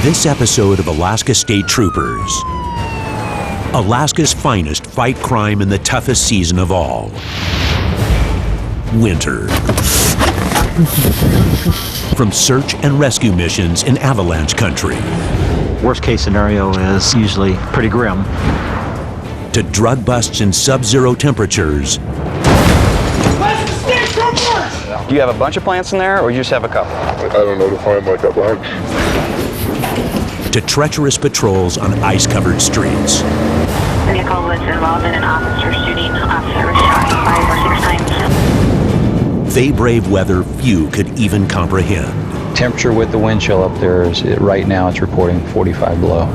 this episode of Alaska State Troopers. Alaska's finest fight crime in the toughest season of all. Winter. From search and rescue missions in avalanche country. Worst case scenario is usually pretty grim. To drug busts in sub-zero temperatures. Alaska State Troopers! Do you have a bunch of plants in there, or you just have a couple? I don't know, to find like a bunch. To treacherous patrols on ice-covered streets. The vehicle was involved in an officer shooting. Officer was shot 5 or 6 times. They brave weather few could even comprehend. Temperature with the wind chill up there is, right now it's reporting 45 below.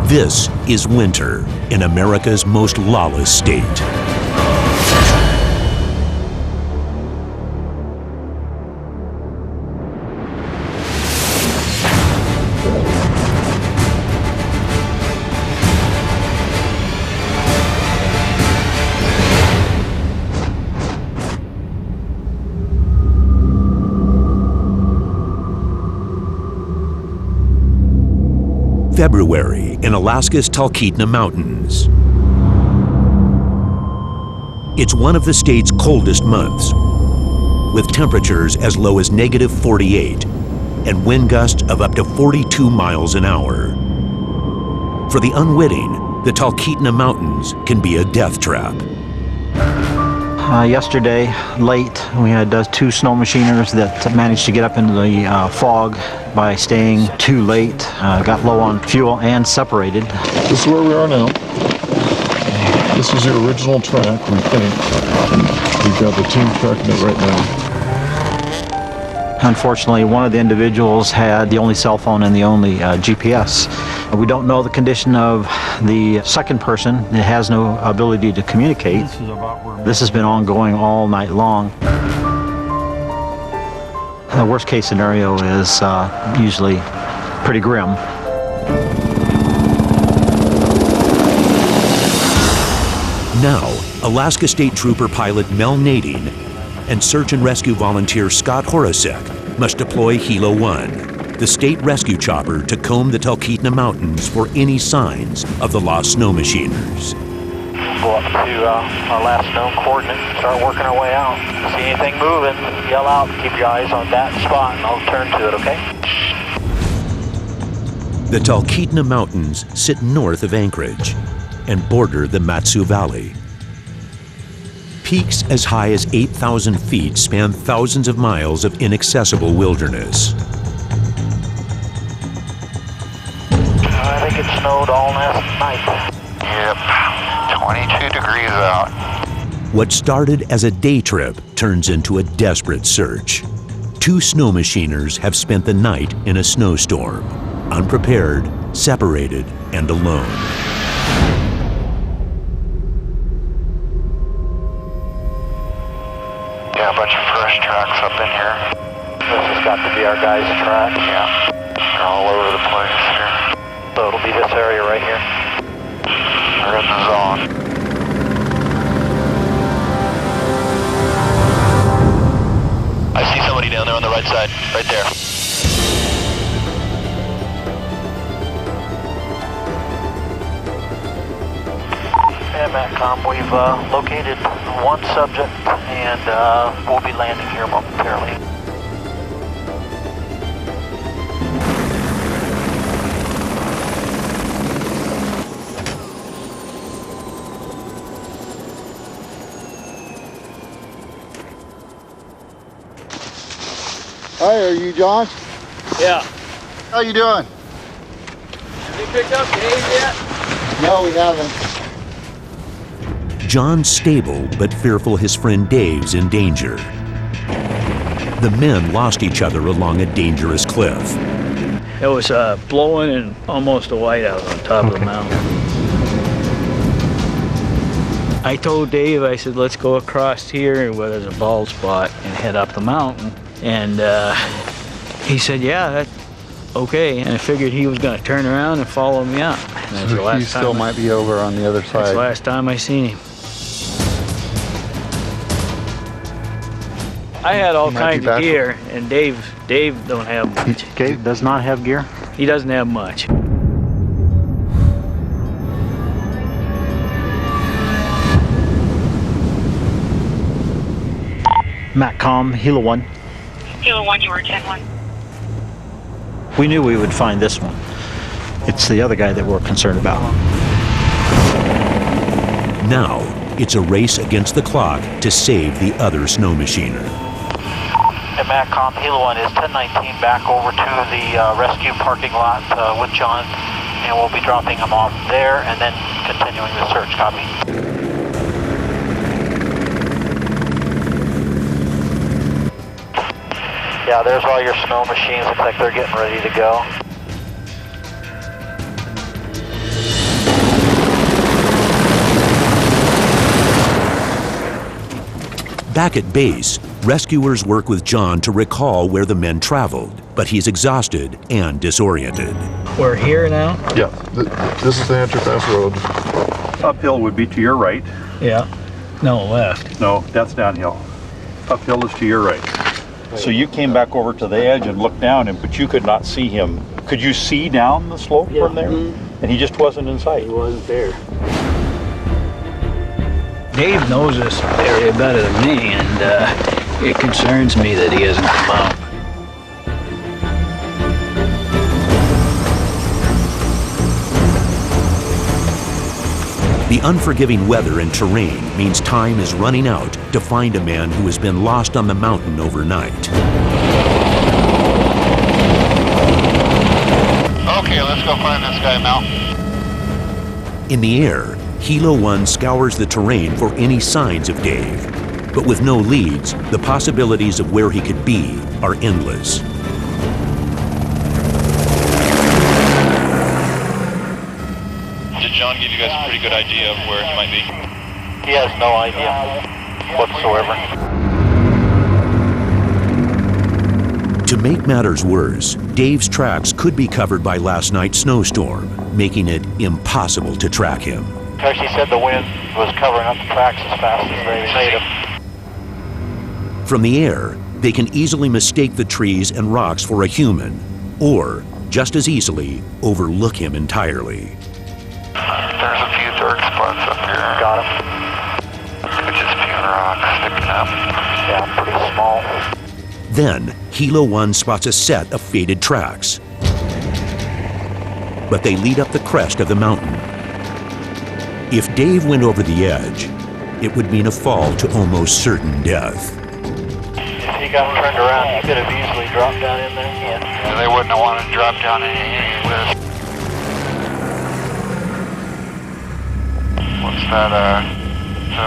This is winter in America's most lawless state. February in Alaska's Talkeetna Mountains. It's one of the state's coldest months, with temperatures as low as -48 and wind gusts of up to 42 miles an hour. For the unwitting, the Talkeetna Mountains can be a death trap. Yesterday, late, we had 2 snow machiners that managed to get up into the fog by staying too late, got low on fuel and separated. This is where we are now. This is the original track, we think. We've got the team tracking it right now. Unfortunately, one of the individuals had the only cell phone and the only GPS. We don't know the condition of the second person. It has no ability to communicate. This has been ongoing all night long. The worst case scenario is usually pretty grim. Now, Alaska State Trooper pilot Mel Nading and search and rescue volunteer Scott Horacek must deploy Hilo 1, the state rescue chopper, to comb the Talkeetna Mountains for any signs of the lost snow machiners. Go up to our last known coordinate, start working our way out. See anything moving, yell out, keep your eyes on that spot, and I'll turn to it, okay? The Talkeetna Mountains sit north of Anchorage and border the Matsu Valley. Peaks as high as 8,000 feet span thousands of miles of inaccessible wilderness. I think it snowed all last night. Yep, 22 degrees out. What started as a day trip turns into a desperate search. 2 snow machiners have spent the night in a snowstorm, unprepared, separated, and alone. Yeah, a bunch of fresh tracks up in here. This has got to be our guys' track. Yeah, they're all over the place here. So it'll be this area right here. We're in the zone. I see somebody down there on the right side, right there. And Matcom, we've located one subject, and we'll be landing here momentarily. Hi, are you John? Yeah. How you doing? Have you picked up Dave yet? No, we haven't. John's stable but fearful his friend Dave's in danger. The men lost each other along a dangerous cliff. It was blowing and almost a whiteout on top of the mountain. I told Dave, I said, let's go across here where there's a bald spot and head up the mountain. And he said, yeah, that's okay. And I figured he was going to turn around and follow me up. And that's the last He still might be over on the other That's side. the last time I seen him. I had all kinds of gear, and Dave don't have much. Dave does not have gear? He doesn't have much. MATCOM, Hilo 1. Hilo 1, you were 10-1. We knew we would find this one. It's the other guy that we're concerned about. Now, it's a race against the clock to save the other snow machiner. And MATCOM, Hilo 1 is 1019 back over to the rescue parking lot with John, and we'll be dropping him off there and then continuing the search. Copy. Yeah, there's all your snow machines. Looks like they're getting ready to go. Back at base, rescuers work with John to recall where the men traveled, but he's exhausted and disoriented. We're here now? Yeah, this is the Antipass Road. Uphill would be to your right. Yeah. No, left. No, that's downhill. Uphill is to your right. So you came back over to the edge and looked down, but you could not see him. Could you see down the slope from there? And he just wasn't in sight. He wasn't there. Dave knows this area better than me, and it concerns me that he hasn't come out. The unforgiving weather and terrain means time is running out to find a man who has been lost on the mountain overnight. Okay, let's go find this guy, Mel. In the air, Hilo 1 scours the terrain for any signs of Dave. But with no leads, the possibilities of where he could be are endless. Did John give you guys a pretty good idea of where he might be? He has no idea whatsoever. To make matters worse, Dave's tracks could be covered by last night's snowstorm, making it impossible to track him. Actually said the wind was covering up the tracks as fast as they made them. From the air, they can easily mistake the trees and rocks for a human, or, just as easily, overlook him entirely. There's a few dark spots up here. Got him. It's just a few rocks sticking up. Yeah, pretty small. Then, Hilo 1 spots a set of faded tracks. But they lead up the crest of the mountain. If Dave went over the edge, it would mean a fall to almost certain death. If he got turned around, he could have easily dropped down in there. Yeah, they wouldn't have wanted to drop down in any list. What's that, to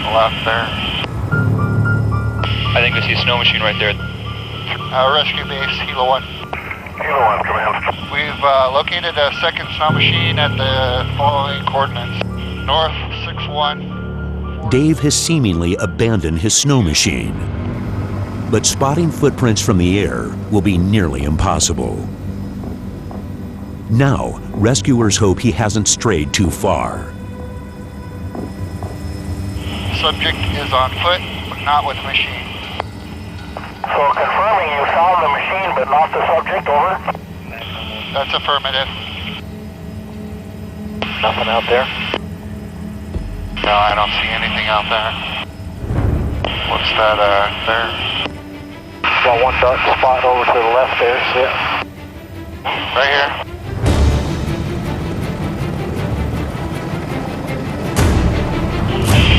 the left there? I think I see a snow machine right there. Rescue base, Hilo 1. Hilo 1, command. We've located a second snow machine at the following coordinates. North 61. Dave has seemingly abandoned his snow machine. But spotting footprints from the air will be nearly impossible. Now, rescuers hope he hasn't strayed too far. Subject is on foot, but not with machine. So confirming you found the machine but not the subject, over? That's affirmative. Nothing out there? No, I don't see anything out there. What's that, there? Got one dark spot over to the left there, see it? Right here.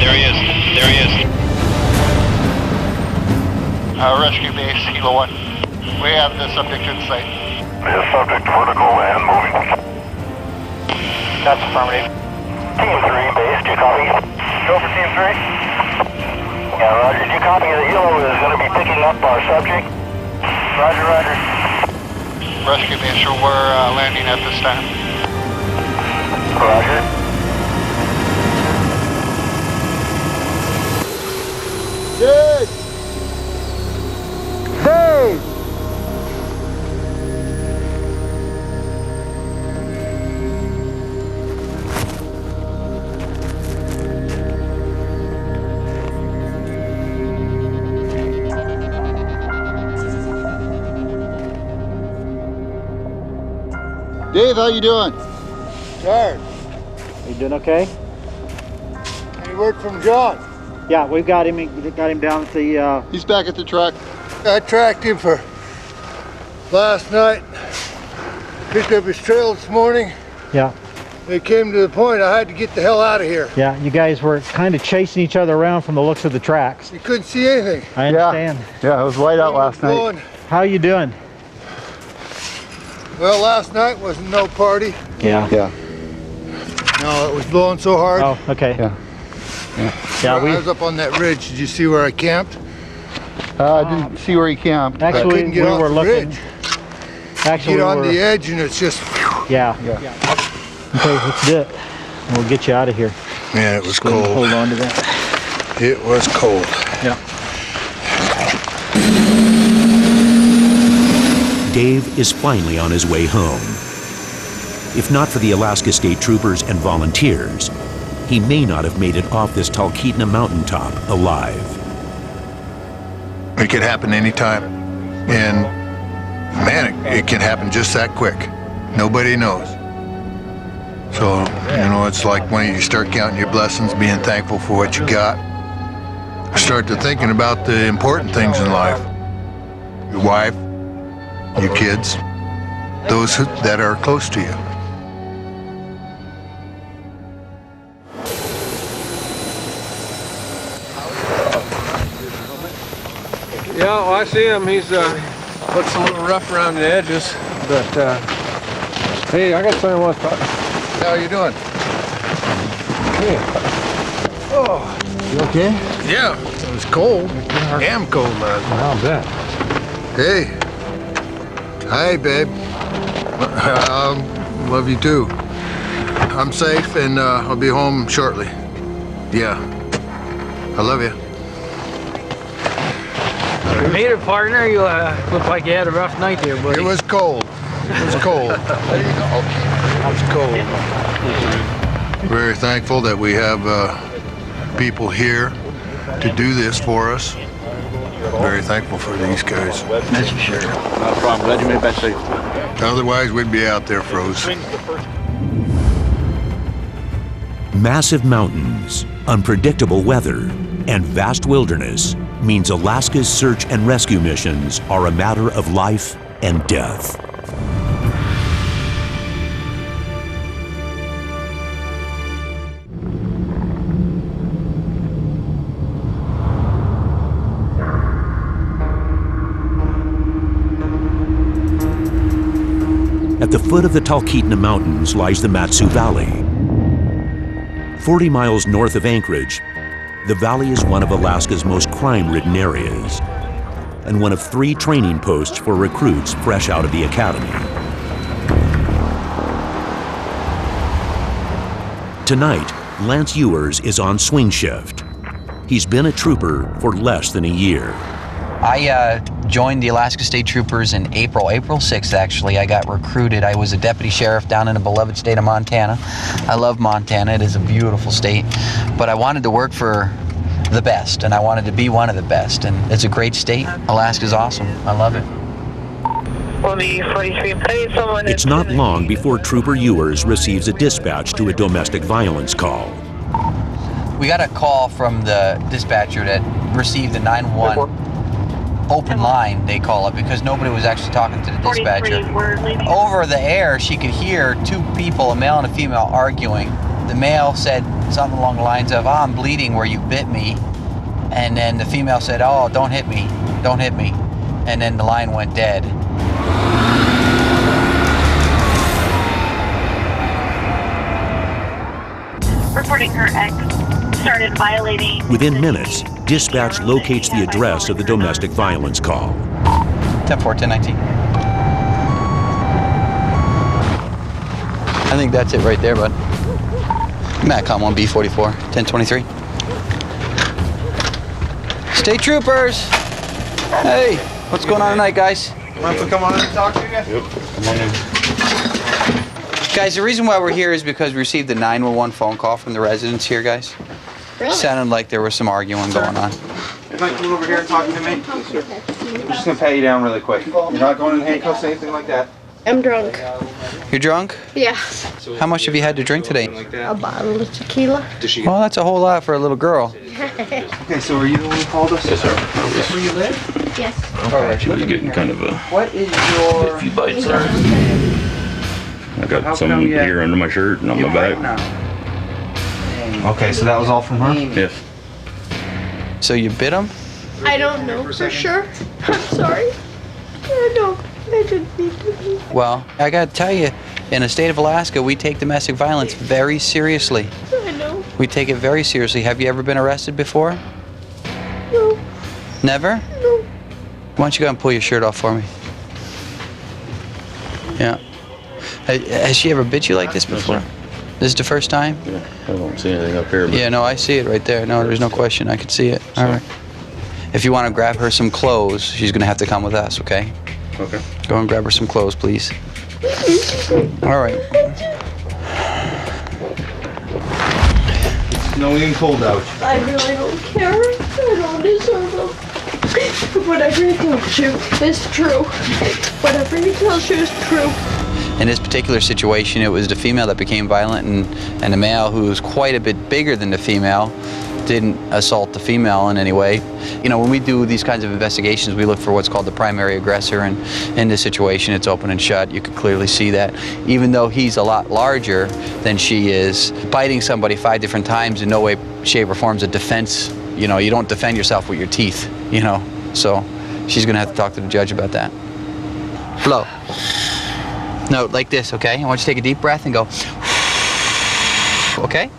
There he is. There he is. Rescue base, Hilo 1. We have the subject in sight. The subject vertical and moving. That's affirmative. Team 3 base, do you copy? Go for Team 3. Yeah, roger. Do you copy that Hilo is going to be picking up our subject? Roger, roger. Rescue base, sure we're landing at this time. Roger. Dave! Dave! Dave, how you doing? Tired. You doing okay? Any word from John? Yeah, we've got him. Got him down at the. He's back at the truck. I tracked him for last night. Picked up his trail this morning. Yeah. It came to the point I had to get the hell out of here. Yeah, you guys were kind of chasing each other around from the looks of the tracks. You couldn't see anything. I understand. Yeah, it was white out last night. How you doing? Well, last night wasn't no party. Yeah. Yeah. No, it was blowing so hard. Oh, okay. Yeah. Yeah, I was up on that ridge. Did you see where I camped? I didn't see where he camped. Actually, I couldn't get we off were the looking. ridge. Actually, Get on we were, the edge and it's just, Yeah. Okay, let's do it. We'll get you out of here. man, it was Go ahead and cold. Hold on to that. It was cold. Yeah. Dave is finally on his way home. If not for the Alaska State Troopers and volunteers, he may not have made it off this Talkeetna mountaintop alive. It could happen anytime. And man, it can happen just that quick. Nobody knows. So, you know, it's like when you start counting your blessings, being thankful for what you got. Start to thinking about the important things in life. Your wife, your kids, those that are close to you. Yeah, well, I see him. He's looks a little rough around the edges, but hey, I got something I want to talk. How you doing? Hey. Oh, You okay? Yeah, it was cold. Damn cold, man. How's that? Hey. Hi, babe. Love you too. I'm safe and I'll be home shortly. Yeah. I love you. You made it, partner. You look like you had a rough night there, buddy. It was cold. It was cold. There you go. It was cold. Very thankful that we have people here to do this for us. Very thankful for these guys. That's for sure. No problem. Glad you made that safe. Otherwise, we'd be out there froze. Massive mountains, unpredictable weather, and vast wilderness means Alaska's search and rescue missions are a matter of life and death. At the foot of the Talkeetna Mountains lies the Matsu Valley. 40 miles north of Anchorage, the valley is one of Alaska's most crime-ridden areas and one of 3 training posts for recruits fresh out of the academy. Tonight, Lance Ewers is on swing shift. He's been a trooper for less than a year. I joined the Alaska State Troopers in April 6th actually. I got recruited. I was a deputy sheriff down in the beloved state of Montana. I love Montana, it is a beautiful state, but I wanted to work for the best and I wanted to be one of the best, and it's a great state. Alaska's awesome, I love it. It's not long before Trooper Ewers receives a dispatch to a domestic violence call. We got a call from the dispatcher that received the 911 open line, they call it, because nobody was actually talking to the dispatcher. Over the air, she could hear 2 people, a male and a female, arguing. The male said something along the lines of, "Oh, I'm bleeding where you bit me." And then the female said, "Oh, don't hit me, don't hit me." And then the line went dead. Reporting her ex started violating. Within minutes, dispatch locates the address of the domestic violence call. 10-4, 10-19. I think that's it right there, bud. Matcom 1B44, 1023. State Troopers! Hey, what's going on tonight, guys? Want to come on in and talk to you guys? Yep, come on in. Guys, the reason why we're here is because we received a 911 phone call from the residents here, guys. Really? Sounded like there was some arguing going on. You'd like to come over here and talk to me? I'm just going to pat you down really quick. You're not going in handcuffs or anything like that. I'm drunk. You're drunk? Yeah. How much have you had to drink today? A bottle of tequila. Well, that's a whole lot for a little girl. Okay, so are you the one who called us? Yes, sir. Where you live? Yes. Okay. She was getting kind of What is your... a few bites there. I got some here under my shirt and on my back. Okay, so that was all from her? Yes. So you bit him? I don't know for sure. I'm sorry. I didn't need to. Well, I gotta tell you, in the state of Alaska, we take domestic violence very seriously. I know. We take it very seriously. Have you ever been arrested before? No. Never? No. Why don't you go and pull your shirt off for me? Yeah. Has she ever bit you like this before? This is the first time? Yeah, I don't see anything up here. But Yeah, no, I see it right there. No, there's no question. I can see it. All right. If you want to grab her some clothes, she's going to have to come with us, okay? Okay. Go and grab her some clothes, please. All right. It's snowing and cold out. I really don't care. I don't deserve them. Whatever he tells you is true. Whatever he tells you is true. In this particular situation, it was the female that became violent, and the male, who was quite a bit bigger than the female, didn't assault the female in any way. You know, when we do these kinds of investigations, we look for what's called the primary aggressor, and in this situation, it's open and shut. You can clearly see that. Even though he's a lot larger than she is, biting somebody 5 different times in no way, shape, or form is a defense. You know, you don't defend yourself with your teeth, you know. So she's gonna have to talk to the judge about that. Blow. No, like this, okay? I want you to take a deep breath and go, okay?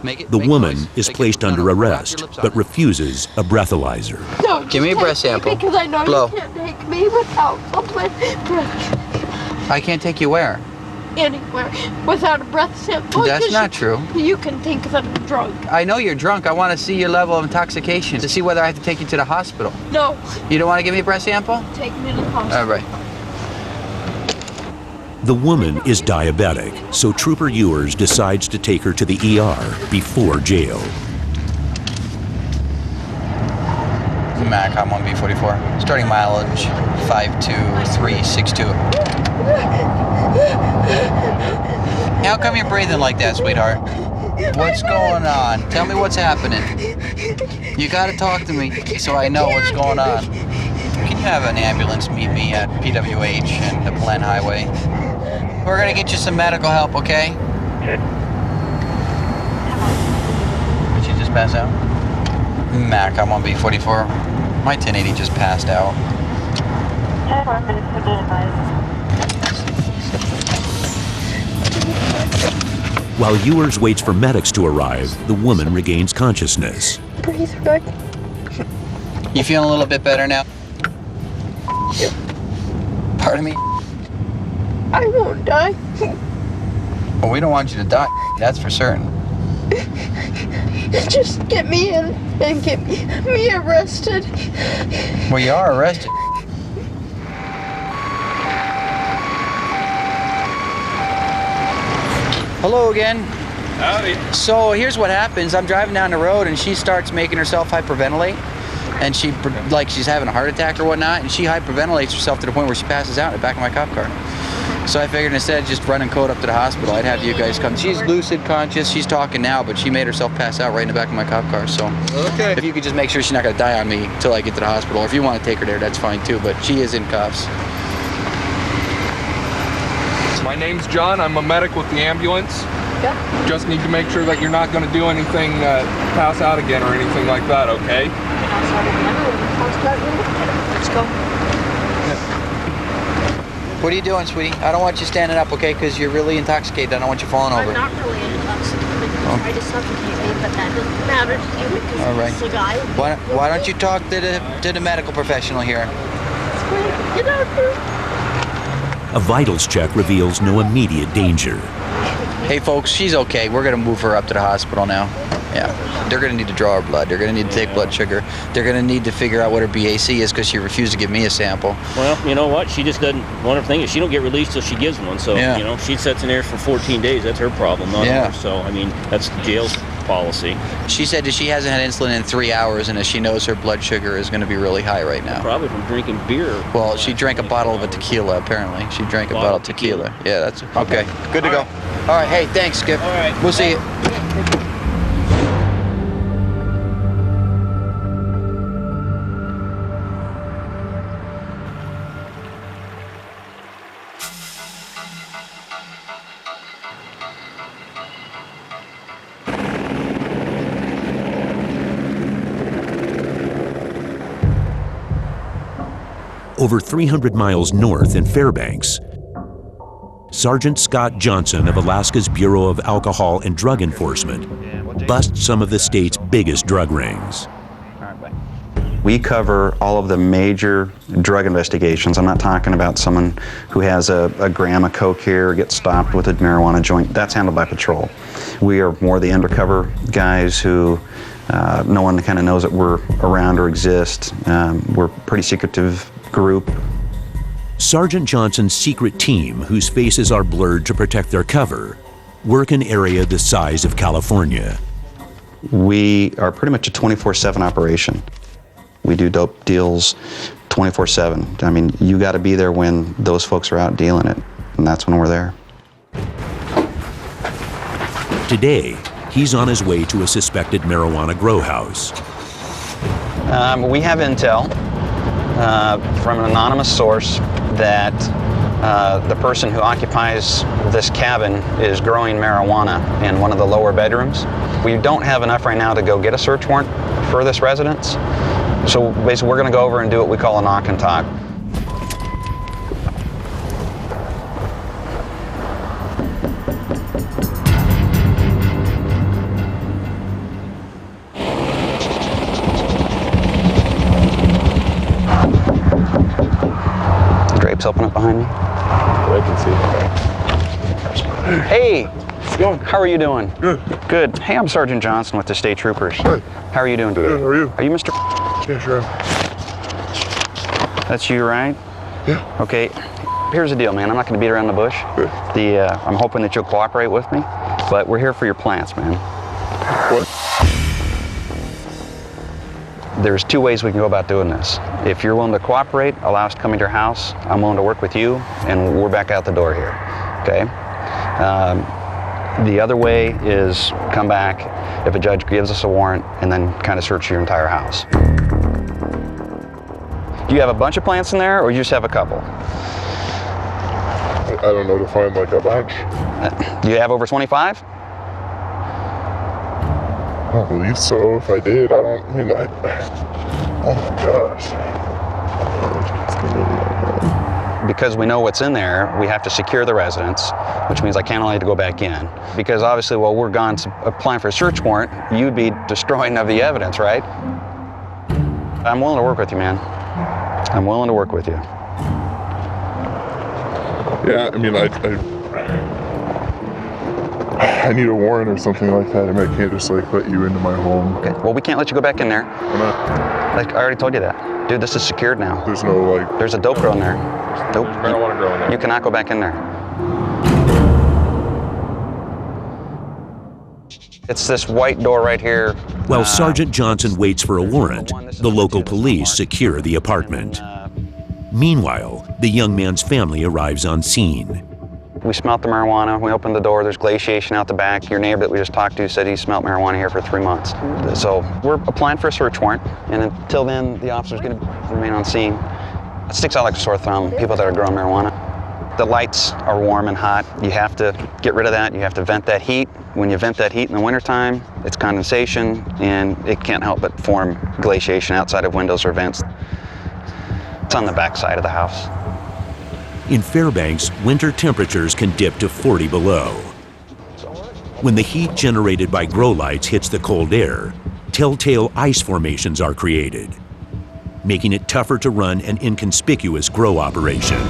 The woman is placed under arrest, but refuses a breathalyzer. No, give me a breath sample. Because I know Blow. you can't take me without a breath. I can't take you where? Anywhere without a breath sample. That's not true. You can think that I'm drunk. I know you're drunk. I want to see your level of intoxication to see whether I have to take you to the hospital. No. You don't want to give me a breath sample? Take me to the hospital. All right. The woman is diabetic, so Trooper Ewers decides to take her to the ER before jail. Mac, I'm on B44. Starting mileage 52362. How come you're breathing like that, sweetheart? What's going on? Tell me what's happening. You gotta talk to me so I know what's going on. Can you have an ambulance meet me at PWH and the Glen Highway? We're gonna get you some medical help, okay? Did she just pass out? Mac, I'm on B44. My 1080 just passed out. 10 more minutes to be advised. While Ewers waits for medics to arrive, the woman regains consciousness. Breathe good. You feeling a little bit better now? Pardon me? I won't die. Well, we don't want you to die, that's for certain. Just get me in and get me arrested. Well, you are arrested. Hello again. Howdy. So here's what happens. I'm driving down the road and she starts making herself hyperventilate. And she, like she's having a heart attack or whatnot, and she hyperventilates herself to the point where she passes out in the back of my cop car. So I figured instead of just running code up to the hospital, I'd have you guys come. She's lucid conscious, she's talking now, but she made herself pass out right in the back of my cop car. So Okay. if you could just make sure she's not gonna die on me until I get to the hospital, or if you want to take her there, that's fine too, but she is in cuffs. My name's John. I'm a medic with the ambulance. Yeah. Just need to make sure that you're not going to do anything, pass out again or anything like that, okay? Let's go. What are you doing, sweetie? I don't want you standing up, okay? Because you're really intoxicated. I don't want you falling over. I'm not really intoxicated. Try to suffocate me, but that doesn't matter to you because All right. he's the guy. Why don't you talk to the medical professional here? Get out here. A vitals check reveals no immediate danger. Hey folks, she's okay. We're gonna move her up to the hospital now. Yeah, they're gonna need to draw her blood. They're gonna need to take blood sugar. They're gonna need to figure out what her BAC is because she refused to give me a sample. Well, you know what? She just doesn't. One of the things is she don't get released till she gives one. So Yeah. you know, she sits in there for 14 days. That's her problem, not Yeah. ours. So I mean, that's jail's policy. She said that she hasn't had insulin in 3 hours, and she knows her blood sugar is going to be really high right now. Probably from drinking beer. Well, she drank a bottle of a tequila, apparently. She drank a bottle of tequila. Yeah, that's okay. Good to go. All right, hey, thanks, Skip. All right. We'll see you. Over 300 miles north in Fairbanks, Sergeant Scott Johnson of Alaska's Bureau of Alcohol and Drug Enforcement busts some of the state's biggest drug rings. We cover all of the major drug investigations. I'm not talking about someone who has a gram of coke here, gets stopped with a marijuana joint. That's handled by patrol. We are more the undercover guys who no one kind of knows that we're around or exist. We're a pretty secretive group. Sergeant Johnson's secret team, whose faces are blurred to protect their cover, work an area the size of California. We are pretty much a 24/7 operation. We do dope deals 24/7. I mean, you got to be there when those folks are out dealing it, and that's when we're there. Today, he's on his way to a suspected marijuana grow house. We have intel from an anonymous source that the person who occupies this cabin is growing marijuana in one of the lower bedrooms. We don't have enough right now to go get a search warrant for this residence. So basically, we're going to go over and do what we call a knock and talk. Drapes open up behind me. I can see. Hey, how are you doing? Good. Good. Hey, I'm Sergeant Johnson with the State Troopers. Hi. How are you doing today? Good, how are you? Are you Mr. Yeah, sure. That's you, right? Yeah. Okay. Here's the deal, man. I'm not going to beat around the bush. Good. I'm hoping that you'll cooperate with me, but we're here for your plants, man. What? There's two ways we can go about doing this. If you're willing to cooperate, allow us to come into your house. I'm willing to work with you, and we're back out the door here. Okay? The other way is come back if a judge gives us a warrant and then kind of search your entire house. Do you have a bunch of plants in there, or you just have a couple? I don't know, to find like a bunch. Do you have over 25? I don't believe so. If I did, oh my gosh. Because we know what's in there, we have to secure the residence, which means I can't allow you to go back in. Because obviously, while we're gone applying for a search warrant, you'd be destroying of the evidence, right? I'm willing to work with you, man. I'm willing to work with you. Yeah, I mean, I need a warrant or something like that. I mean, I can't just like let you into my home. Okay. Well, we can't let you go back in there. Why not? Like I already told you that. Dude, this is secured now. There's no like... There's a dope grow in there. Dope. Marijuana grow in there. You cannot go back in there. It's this white door right here. While Sergeant Johnson waits for a warrant, the local police secure the apartment. Meanwhile, the young man's family arrives on scene. We smelt the marijuana, we opened the door, there's glaciation out the back. Your neighbor that we just talked to said he smelt marijuana here for 3 months. So we're applying for a search warrant, and until then, the officer's gonna remain on scene. It sticks out like a sore thumb, people that are growing marijuana. The lights are warm and hot. You have to get rid of that, you have to vent that heat. When you vent that heat in the wintertime, it's condensation, and it can't help but form glaciation outside of windows or vents. It's on the back side of the house. In Fairbanks, winter temperatures can dip to 40 below. When the heat generated by grow lights hits the cold air, telltale ice formations are created, making it tougher to run an inconspicuous grow operation.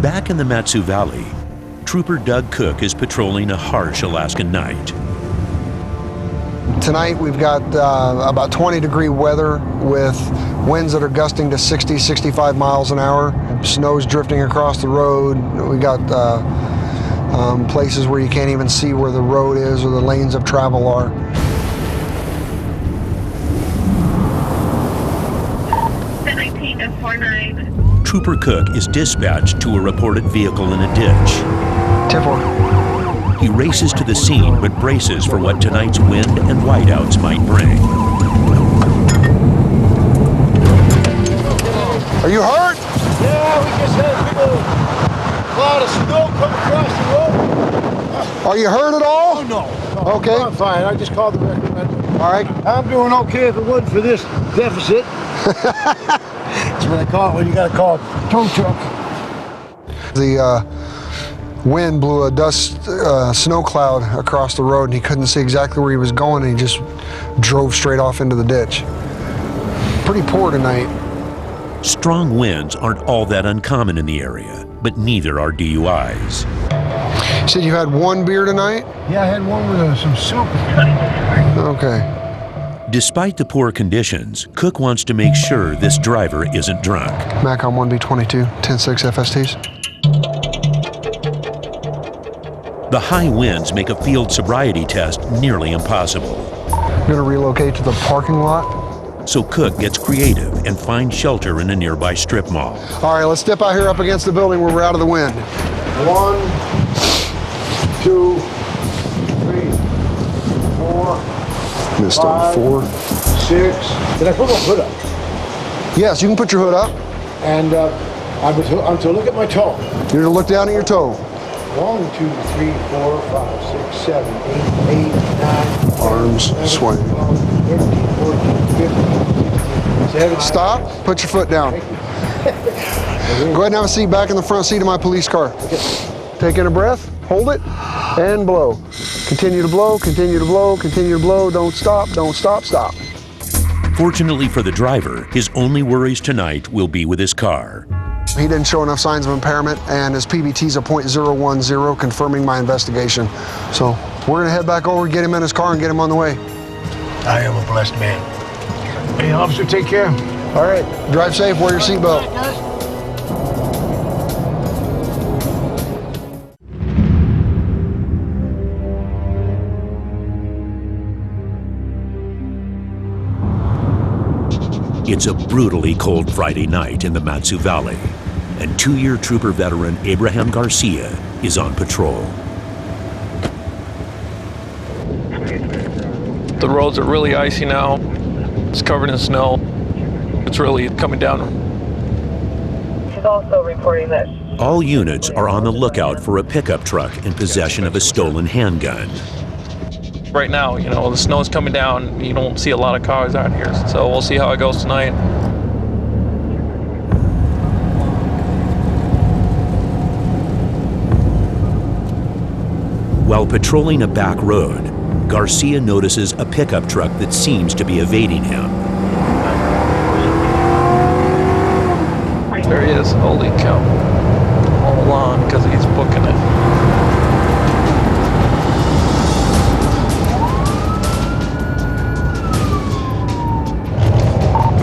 Back in the Matsu Valley, Trooper Doug Cook is patrolling a harsh Alaskan night. Tonight we've got about 20-degree weather with winds that are gusting to 60, 65 miles an hour. Snow's drifting across the road. We got places where you can't even see where the road is or the lanes of travel are. Trooper Cook is dispatched to a reported vehicle in a ditch. 10-4. He races to the scene but braces for what tonight's wind and whiteouts might bring. Are you hurt? Yeah, we just had a big old cloud of snow come across the road. Are you hurt at all? Oh, no. Okay. I'm fine. I just called the recommender. All right. I'm doing okay if it wasn't for this deficit. That's what I call it when you got to call a tow truck. The wind blew a dust snow cloud across the road, and he couldn't see exactly where he was going, and he just drove straight off into the ditch. Pretty poor tonight. Strong winds aren't all that uncommon in the area, but neither are DUIs. You said you had one beer tonight? Yeah, I had one with some soup. Okay. Despite the poor conditions, Cook wants to make sure this driver isn't drunk. MACOM 1B22, 10-6 FSTs. The high winds make a field sobriety test nearly impossible. I'm gonna relocate to the parking lot. So Cook gets creative and finds shelter in a nearby strip mall. All right, let's step out here up against the building where we're out of the wind. 1, 2, 3, 4. Missed on 4. 6. Did I put my hood up? Yes, you can put your hood up. And I'm to look at my toe. You're to look down at your toe. 1, 2, 3, 4, 5, 6, 7, 8, 9. Arms swing. 13, 14, 15, 16, 17. Stop. Put your foot down. Go ahead and have a seat back in the front seat of my police car. Take in a breath. Hold it. And blow. Continue to blow, continue to blow, continue to blow. Don't stop, stop. Fortunately for the driver, his only worries tonight will be with his car. He didn't show enough signs of impairment, and his PBT's a .010, confirming my investigation. So we're gonna head back over, get him in his car, and get him on the way. I am a blessed man. Hey, officer, take care. All right, drive safe, wear your seatbelt. It's a brutally cold Friday night in the Matsu Valley, and 2-year trooper veteran Abraham Garcia is on patrol. The roads are really icy now. It's covered in snow. It's really coming down. She's also reporting that. All units are on the lookout for a pickup truck in possession of a stolen handgun. Right now, you know, the snow's coming down. You don't see a lot of cars out here, so we'll see how it goes tonight. While patrolling a back road, Garcia notices a pickup truck that seems to be evading him. There he is. Holy cow. Hold on, because he's booking it.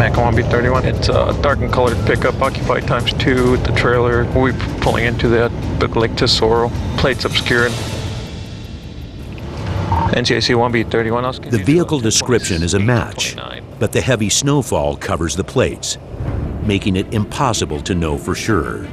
MACOM 1B31. It's a dark and colored pickup, occupied ×2 with the trailer. We're pulling into that big Lake Tesoro. Plates obscured. NCIC 1B31. The vehicle description is a match, but the heavy snowfall covers the plates, making it impossible to know for sure.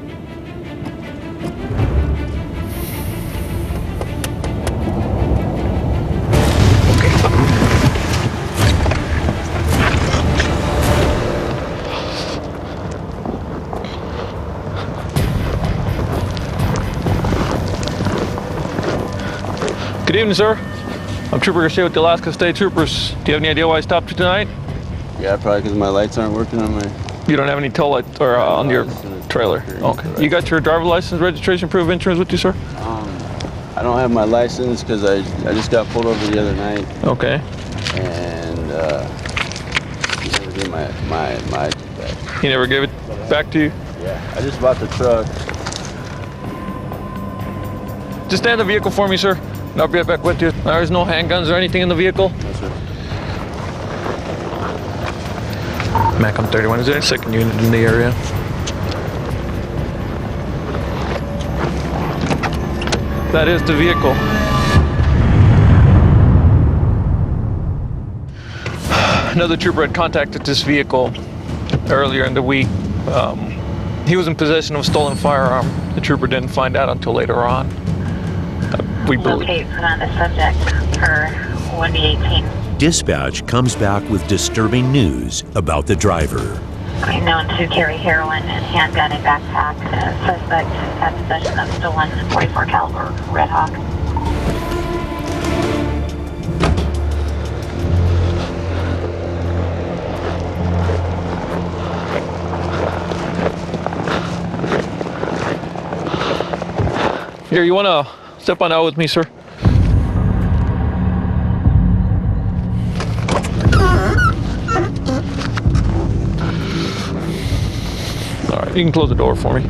Good evening, sir. I'm Trooper Garcia with the Alaska State Troopers. Do you have any idea why I stopped you tonight? Yeah, probably because my lights aren't working on my... You don't have any tow lights or on your trailer? Okay. You got your driver license, registration, proof of insurance with you, sir? I don't have my license because I just got pulled over the other night. Okay. And he never gave my back. He never gave it back to you? Yeah, I just bought the truck. Just stay in the vehicle for me, sir. And I'll be right back with you. There's no handguns or anything in the vehicle. MACOM 31, is there a second unit in the area? That is the vehicle. Another trooper had contacted this vehicle earlier in the week. He was in possession of a stolen firearm. The trooper didn't find out until later on. We believe. Locate on the subject per 1D18. Dispatch comes back with disturbing news about the driver. Known to carry heroin and handgun and backpack. Suspect had possession of stolen .44 caliber Red Hawk. Here, you wanna step on out with me, sir? All right, you can close the door for me.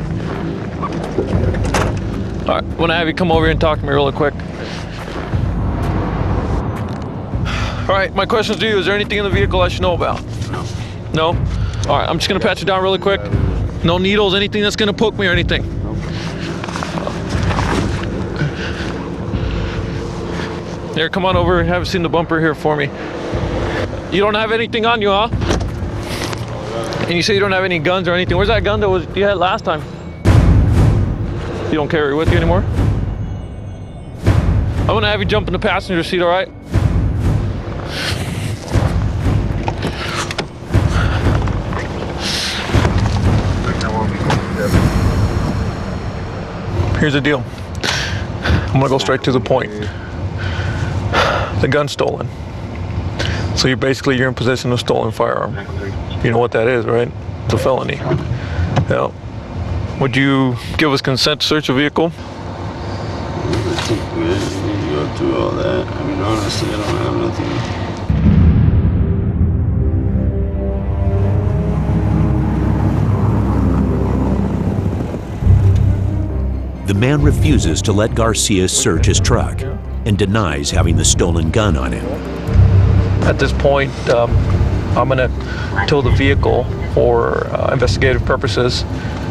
All right, I wanna have you come over here and talk to me really quick. All right, my question to you, is there anything in the vehicle I should know about? No. No? All right, I'm just gonna pat you down really quick. No needles, anything that's gonna poke me or anything? Here, come on over and have a seat in the bumper here for me. You don't have anything on you, huh? And you say you don't have any guns or anything. Where's that gun that you had last time? You don't carry it with you anymore? I'm gonna have you jump in the passenger seat, all right? Here's the deal. I'm gonna go straight to the point. The gun's stolen. So you're in possession of a stolen firearm. You know what that is, right? It's a felony. Yeah. Would you give us consent to search a vehicle? I think we need to go through all that. I mean, honestly, I don't have nothing. The man refuses to let Garcia search his truck and denies having the stolen gun on him. At this point, I'm gonna tow the vehicle for investigative purposes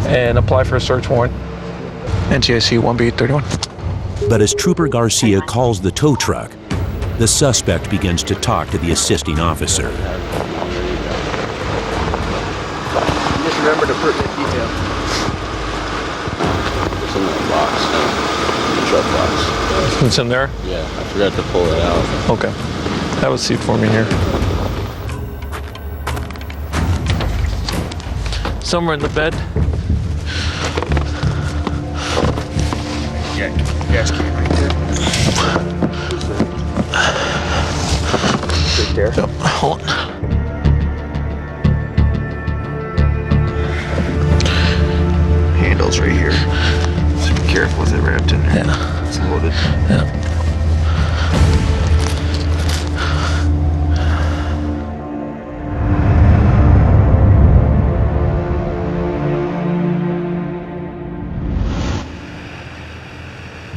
and apply for a search warrant. NCIC 1B31. But as Trooper Garcia calls the tow truck, the suspect begins to talk to the assisting officer. Just remember the pertinent detail. It's in that box, the truck box. It's in there? Yeah, I forgot to pull it out. Okay. Have a seat for me here. Somewhere in the bed. Yeah, gas can right there. Right there. Yep, hold on. Handles right here. So be careful with it wrapped in there. Yeah. It's loaded. Yeah.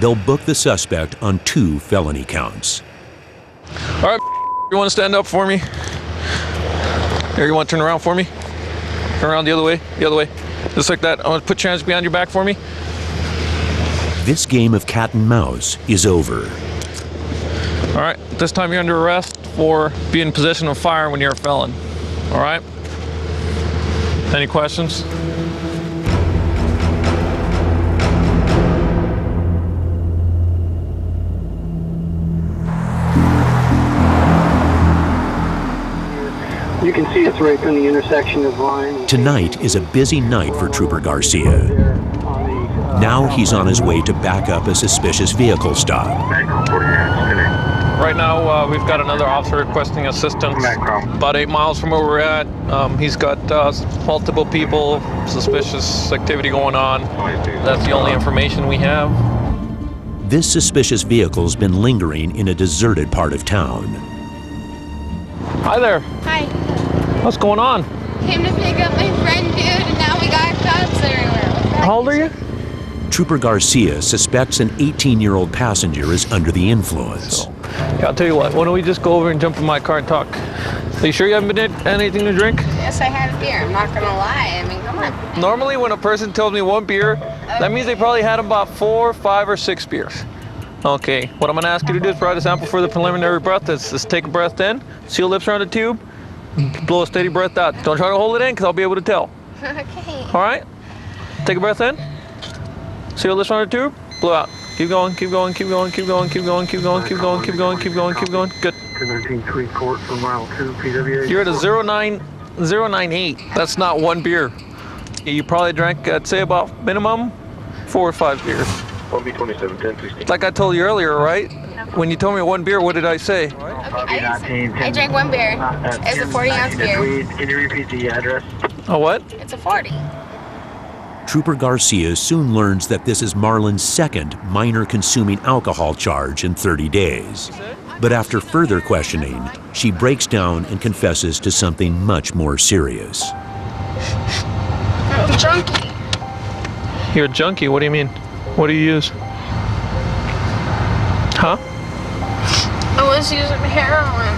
They'll book the suspect on 2 felony counts. All right, you want to stand up for me? Here, you want to turn around for me? Turn around the other way, just like that. I want to put your hands behind your back for me. This game of cat and mouse is over. All right, this time you're under arrest for being in possession of fire when you're a felon. All right? Any questions? You can see it's right from the intersection of line. Tonight is a busy night for Trooper Garcia. Now he's on his way to back up a suspicious vehicle stop. Right now, we've got another officer requesting assistance about 8 miles from where we're at. He's got multiple people, suspicious activity going on. That's the only information we have. This suspicious vehicle's been lingering in a deserted part of town. Hi there. Hi. What's going on? Came to pick up my friend, dude, and now we got cops everywhere. How old are you? Trooper Garcia suspects an 18-year-old passenger is under the influence. Yeah, I'll tell you what, why don't we just go over and jump in my car and talk? Are you sure you haven't been anything to drink? Yes, I had a beer. I'm not gonna lie. I mean, come on. Normally when a person tells me one beer, that means they probably had about 4, 5, or 6 beers. Okay, what I'm gonna ask you to do is provide a sample for the preliminary breath. Just take a breath in, seal lips around the tube, blow a steady breath out. Don't try to hold it in, because I'll be able to tell. Okay. All right? Take a breath in, seal lips around the tube, blow out. Keep going, keep going, keep going, keep going, keep going, keep going, keep going, keep going, keep going, keep going. Good. 219 Court for mile 2, PWA. You're at a 098. That's not one beer. You probably drank, I'd say, about minimum 4 or 5 beers. 1B2710, please. Like I told you earlier, right? When you told me one beer, what did I say? I drank one beer. It's a 40-ounce beer. Can you repeat the address? A what? It's a 40. Trooper Garcia soon learns that this is Marlon's second minor consuming alcohol charge in 30 days. But after further questioning, she breaks down and confesses to something much more serious. I'm a junkie. You're a junkie? What do you mean? What do you use? Huh? I was using heroin.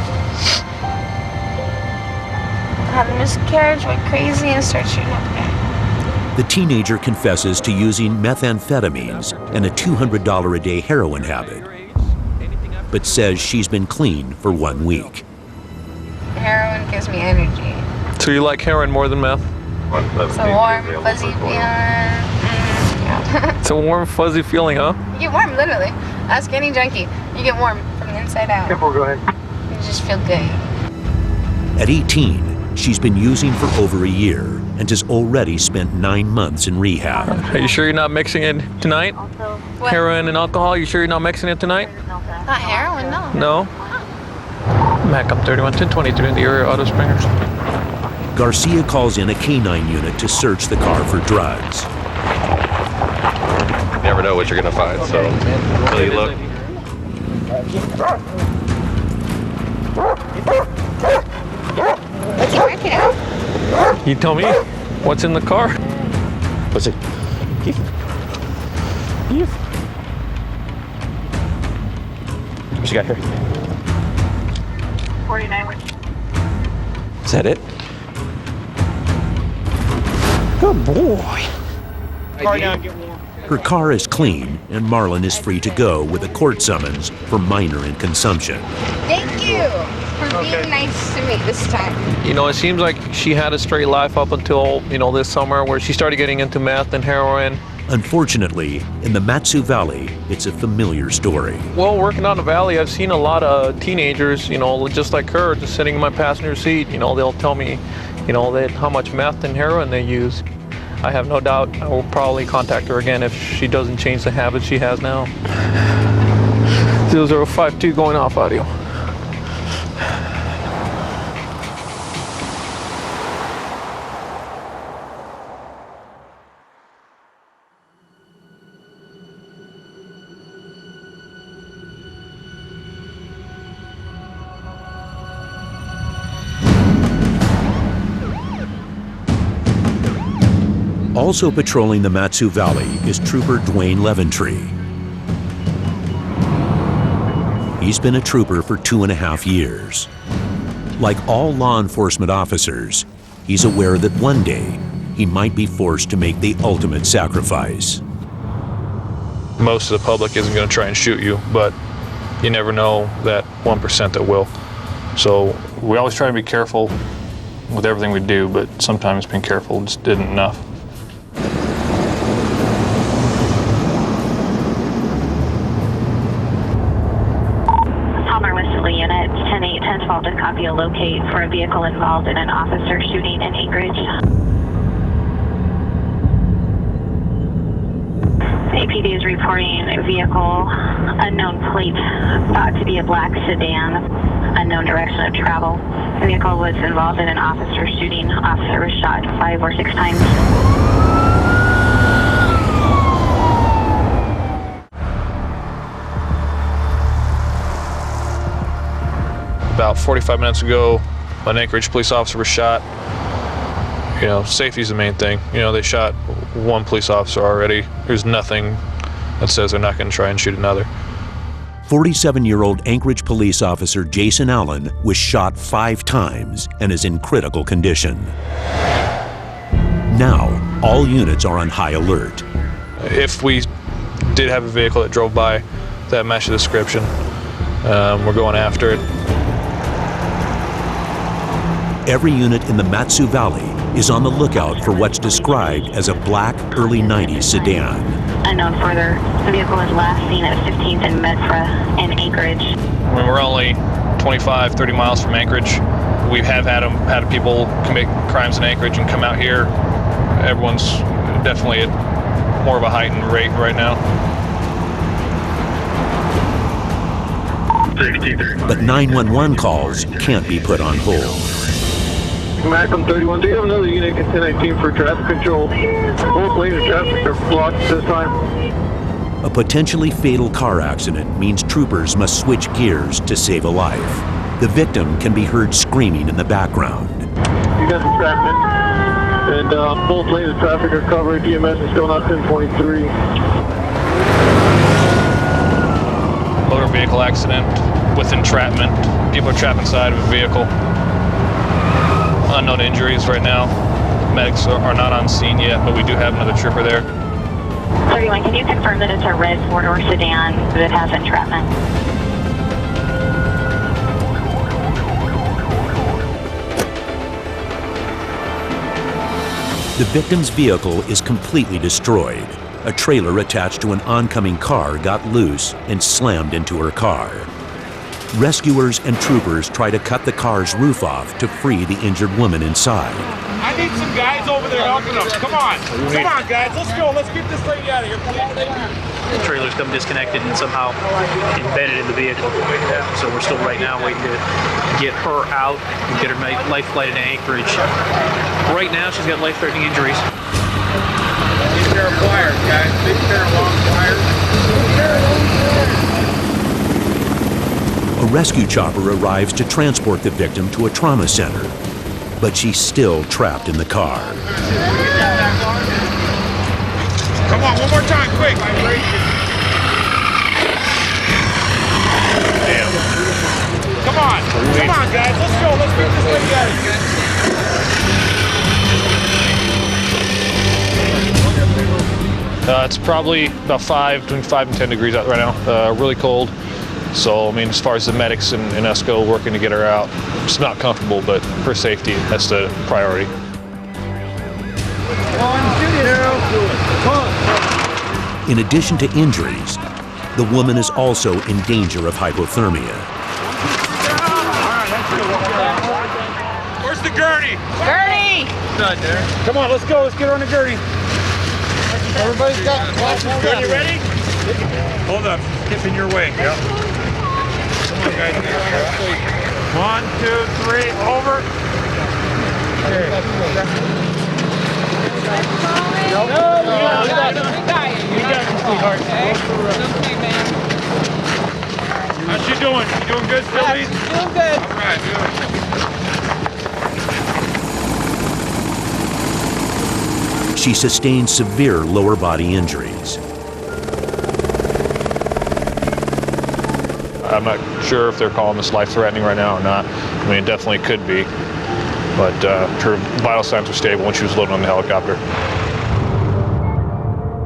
Had a miscarriage, went crazy, and started shooting up. The teenager confesses to using methamphetamines and a $200 a day heroin habit, but says she's been clean for 1 week. Heroin gives me energy. So you like heroin more than meth? It's a warm, fuzzy feeling. Yeah. It's a warm, fuzzy feeling, huh? You get warm, literally. Ask any junkie. You get warm from the inside out. Go ahead. You just feel good. At 18, she's been using for over a year and has already spent 9 months in rehab. Are you sure you're not mixing it tonight? What? Heroin and alcohol, you sure you're not mixing it tonight? Not heroin, no. No? Mac, I'm 311023 in the area, Auto Springers. Garcia calls in a canine unit to search the car for drugs. You never know what you're gonna find, so until you look. What's he working at? You tell me, what's in the car? What's it? What you got here? 49. Is that it? Good boy. Her car is clean, and Marlon is free to go with a court summons for minor in consumption. Thank you for being nice to me this time. You know, it seems like she had a straight life up until, this summer where she started getting into meth and heroin. Unfortunately, in the Matsu Valley, it's a familiar story. Well, working on the valley, I've seen a lot of teenagers, just like her, just sitting in my passenger seat. They'll tell me, how much meth and heroin they use. I have no doubt I will probably contact her again if she doesn't change the habits she has now. 0052 going off audio. Also patrolling the Matsu Valley is Trooper Dwayne Leventree. He's been a trooper for 2.5 years. Like all law enforcement officers, he's aware that one day he might be forced to make the ultimate sacrifice. Most of the public isn't going to try and shoot you, but you never know that 1% that will. So we always try to be careful with everything we do, but sometimes being careful just isn't enough. Unit 10-8-10-12 to copy a locate for a vehicle involved in an officer shooting in Anchorage. APD is reporting a vehicle, unknown plate, thought to be a black sedan, unknown direction of travel. The vehicle was involved in an officer shooting. Officer was shot 5 or 6 times. About 45 minutes ago, an Anchorage police officer was shot. Safety's the main thing. They shot one police officer already. There's nothing that says they're not going to try and shoot another. 47-year-old Anchorage police officer Jason Allen was shot 5 times and is in critical condition. Now, all units are on high alert. If we did have a vehicle that drove by that matched the description, we're going after it. Every unit in the Matsu Valley is on the lookout for what's described as a black early 90s sedan. Unknown further, the vehicle was last seen at 15th and Medfra in Anchorage. When we're only 25, 30 miles from Anchorage, we have had people commit crimes in Anchorage and come out here. Everyone's definitely at more of a heightened rate right now. But 911 calls can't be put on hold. Macam 31, do you have another unit at 1019 for traffic control? Both lanes of traffic are blocked this time. A potentially fatal car accident means troopers must switch gears to save a life. The victim can be heard screaming in the background. You got some traffic, and both lanes of traffic are covered. EMS is still not 1023. Motor vehicle accident with entrapment. People are trapped inside of a vehicle. Unknown injuries right now. Medics are not on scene yet, but we do have another trooper there. 31, can you confirm that it's a red four-door sedan that has entrapment? The victim's vehicle is completely destroyed. A trailer attached to an oncoming car got loose and slammed into her car. Rescuers and troopers try to cut the car's roof off to free the injured woman inside. I need some guys over there helping them. Come on. Come on, guys. Let's go. Let's get this lady out of here. The trailer's come disconnected and somehow embedded in the vehicle. So we're still right now waiting to get her out and get her life flight into Anchorage. Right now, she's got life-threatening injuries. Big pair of pliers, guys. Big pair of long pliers. A rescue chopper arrives to transport the victim to a trauma center, but she's still trapped in the car. Come on, one more time, quick. Damn. Come on. Come on, guys. Let's go. Let's get this lady out of here. It's probably about between 5 and 10 degrees out right now. Really cold. So, I mean, as far as the medics and us go, working to get her out, it's not comfortable, but for safety, that's the priority. In addition to injuries, the woman is also in danger of hypothermia. Where's the gurney? Gurney! Not there. Come on, let's go. Let's get her on the gurney. Everybody's got glasses. Good, you ready? Hold up. Tipping your way. Yep. Come on, guys. 1, 2, 3. Over. Okay. No, you got it. You got it, sweetheart. Okay, man. How's she doing? You doing good, Philly? Yeah, she's doing good. All right, good. She sustained severe lower body injuries. I'm not sure if they're calling this life-threatening right now or not. I mean, it definitely could be, but her vital signs were stable when she was loaded on the helicopter.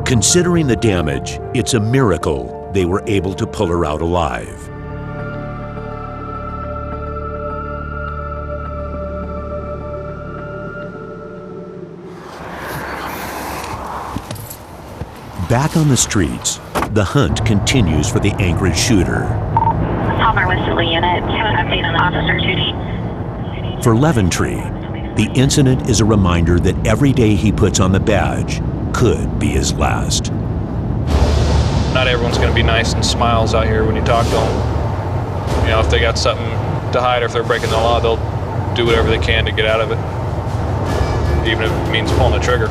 Considering the damage, it's a miracle they were able to pull her out alive. Back on the streets, the hunt continues for the Anchorage shooter. Palmer Westerly Unit, have an update on officer duty. For Leventree, the incident is a reminder that every day he puts on the badge could be his last. Not everyone's going to be nice and smiles out here when you talk to them. You know, if they got something to hide or if they're breaking the law, they'll do whatever they can to get out of it, even if it means pulling the trigger.